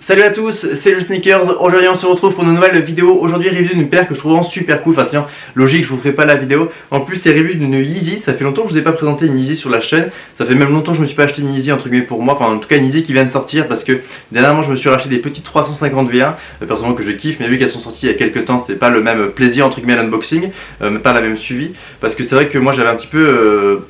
Salut à tous, c'est le Sneakers. Aujourd'hui on se retrouve pour une nouvelle vidéo. Aujourd'hui review d'une paire que je trouve vraiment super cool. Enfin sinon logique je vous ferai pas la vidéo. En plus c'est review d'une Yeezy. Ça fait longtemps que je vous ai pas présenté une Yeezy sur la chaîne. Ça fait même longtemps que je me suis pas acheté une Yeezy entre guillemets pour moi. Enfin en tout cas une Yeezy qui vient de sortir parce que dernièrement je me suis racheté des petites 350 V1 personnellement que je kiffe, mais vu qu'elles sont sorties il y a quelques temps c'est pas le même plaisir entre guillemets à l'unboxing, pas la même suivi. Parce que c'est vrai que moi j'avais un petit peu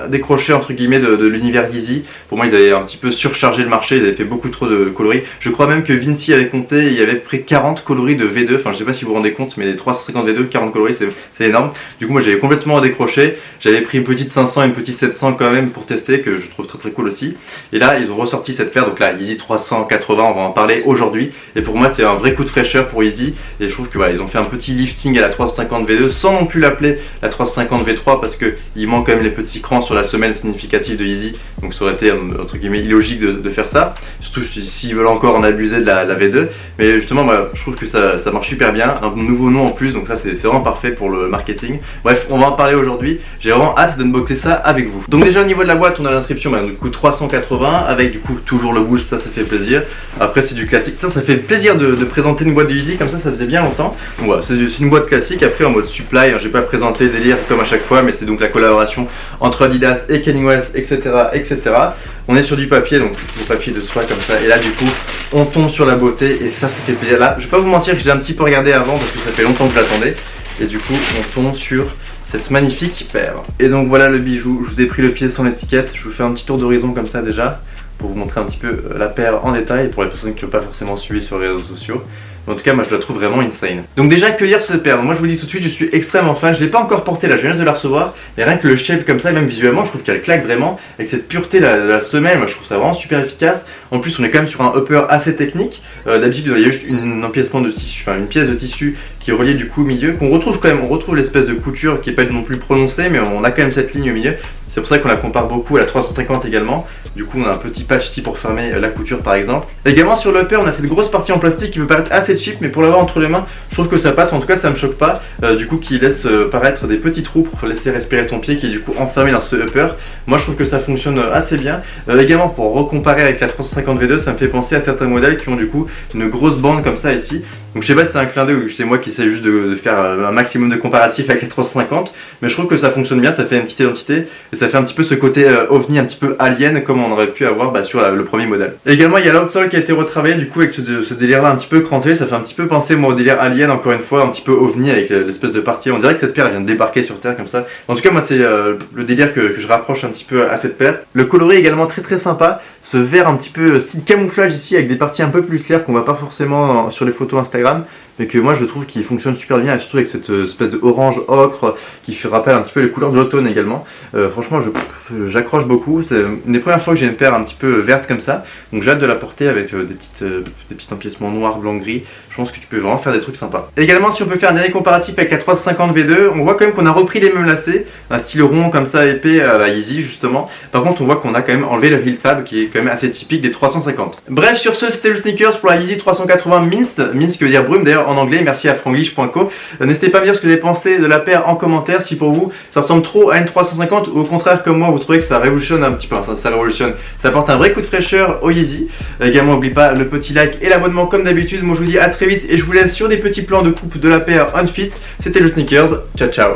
décroché entre guillemets de l'univers Yeezy. Pour moi ils avaient un petit peu surchargé le marché, ils avaient fait beaucoup trop de coloris. Je crois même que Vinci avait compté, il y avait près 40 coloris de V2, enfin je sais pas si vous vous rendez compte, mais les 350 V2, 40 coloris c'est énorme. Du coup moi j'avais complètement décroché, j'avais pris une petite 500 et une petite 700 quand même pour tester, que je trouve très cool aussi. Et là ils ont ressorti cette paire, donc là Yeezy 380, on va en parler aujourd'hui. Et pour moi c'est un vrai coup de fraîcheur pour Yeezy, et je trouve que voilà, ils ont fait un petit lifting à la 350 V2 sans non plus l'appeler la 350 V3 parce que il manque quand même les petits crans sur la semelle significative de Yeezy, donc ça aurait été entre guillemets illogique de faire ça, surtout s'ils veulent encore en abuser de la V2. Mais justement moi, je trouve que ça marche super bien, un nouveau nom en plus, donc ça c'est vraiment parfait pour le marketing. Bref, on va en parler aujourd'hui, j'ai vraiment hâte d'unboxer ça avec vous. Donc déjà au niveau de la boîte on a l'inscription du coup 380 avec du coup toujours le boost, ça fait plaisir. Après c'est du classique, ça fait plaisir de présenter une boîte de Yeezy comme ça faisait bien longtemps. Donc voilà, c'est une boîte classique. Après en mode supply, je vais pas présenter délire comme à chaque fois, mais c'est donc la collaboration entre Adidas et Kanye West, etc., etc. On est sur du papier, donc du papier de soie comme ça, et là du coup on tombe sur la beauté et ça fait plaisir. Là je vais pas vous mentir que je l'ai un petit peu regardé avant parce que ça fait longtemps que je l'attendais, et du coup on tombe sur cette magnifique paire. Et donc voilà le bijou, je vous ai pris le pied sans l'étiquette, je vous fais un petit tour d'horizon comme ça déjà pour vous montrer un petit peu la paire en détail pour les personnes qui n'ont pas forcément suivi sur les réseaux sociaux. En tout cas moi je la trouve vraiment insane. Donc déjà que dire cette paire, moi je vous dis tout de suite je suis extrêmement fan, je l'ai pas encore portée là, je viens de la recevoir, mais rien que le shape comme ça, et même visuellement je trouve qu'elle claque vraiment, avec cette pureté de la semelle, moi je trouve ça vraiment super efficace. En plus on est quand même sur un upper assez technique, d'habitude il y a juste un empiècement de tissu, enfin une pièce de tissu qui est reliée du coup au milieu, qu'on retrouve quand même, on retrouve l'espèce de couture qui est pas non plus prononcée, mais on a quand même cette ligne au milieu. C'est pour ça qu'on la compare beaucoup à la 350 également. Du coup on a un petit patch ici pour fermer la couture par exemple. Également sur l'upper on a cette grosse partie en plastique qui peut paraître assez cheap, mais pour l'avoir entre les mains je trouve que ça passe, en tout cas ça me choque pas. Du coup qui laisse paraître des petits trous pour laisser respirer ton pied qui est du coup enfermé dans ce upper. Moi je trouve que ça fonctionne assez bien. Également pour recomparer avec la 350 V2, ça me fait penser à certains modèles qui ont du coup une grosse bande comme ça ici. Donc je sais pas si c'est un clin d'œil ou c'est moi qui essaie juste de faire un maximum de comparatifs avec les 350, mais je trouve que ça fonctionne bien, ça fait une petite identité et ça fait un petit peu ce côté ovni, un petit peu alien comme on aurait pu avoir sur le premier modèle. Également il y a l'outsole qui a été retravaillé du coup avec ce délire là un petit peu cranté, ça fait un petit peu penser moi au délire alien, encore une fois un petit peu ovni avec l'espèce de partie, on dirait que cette paire vient de débarquer sur terre comme ça. En tout cas moi c'est le délire que je rapproche un petit peu à cette paire. Le coloris est également très sympa, ce vert un petit peu style camouflage ici avec des parties un peu plus claires qu'on voit pas forcément sur les photos Instagram, mais que moi je trouve qu'il fonctionne super bien, et surtout avec cette espèce de orange ocre qui fait rappel un petit peu les couleurs de l'automne également. Franchement j'accroche beaucoup, c'est une des premières fois que j'ai une paire un petit peu verte comme ça, donc j'ai hâte de la porter avec des petits empiècements noirs, blanc, gris. Je pense que tu peux vraiment faire des trucs sympas. Également si on peut faire un dernier comparatif avec la 350 V2, on voit quand même qu'on a repris les mêmes lacets, un style rond comme ça épais à la Yeezy justement. Par contre on voit qu'on a quand même enlevé le heel tab qui est quand même assez typique des 350. Bref, sur ce c'était le Sneakers pour la Yeezy 380 Mince qui veut dire brume d'ailleurs en anglais, merci à franglish.co. N'hésitez pas à me dire ce que vous avez pensé de la paire en commentaire, si pour vous ça ressemble trop à une 350 ou au contraire comme moi vous trouvez que ça révolutionne un petit peu, ça révolutionne, ça apporte un vrai coup de fraîcheur au Yeezy. Également n'oubliez pas le petit like et l'abonnement comme d'habitude. Moi je vous dis à très vite et je vous laisse sur des petits plans de coupe de la paire Unfit. C'était le Sneakers, ciao ciao.